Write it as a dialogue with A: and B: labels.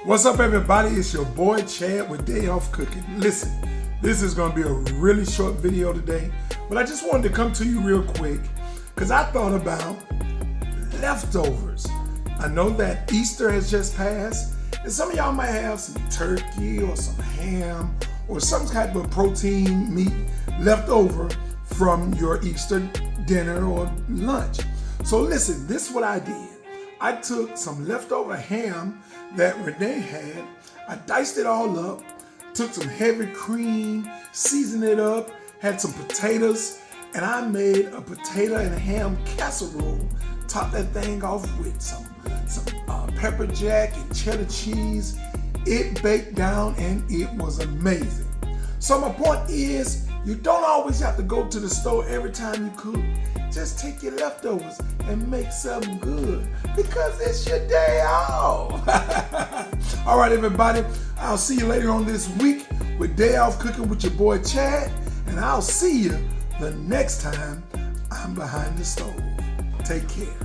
A: What's up, everybody? It's your boy Chad with Day Off Cooking. Listen, this is going to be a really short video today, but I just wanted to come to you real quick because I thought about leftovers. I know that Easter has just passed, and some of y'all might have some turkey or some ham or some type of protein meat left over from your Easter dinner or lunch. So listen, this is what I did. I took some leftover ham that Renee had, I diced it all up, took some heavy cream, seasoned it up, had some potatoes, and I made a potato and ham casserole. Topped that thing off with some pepper jack and cheddar cheese. It baked down and it was amazing. So my point is, you don't always have to go to the store every time you cook. Just take your leftovers and make something good because it's your day off. All right, everybody. I'll see you later on this week with Day Off Cooking with your boy Chad, and I'll see you the next time I'm behind the stove. Take care.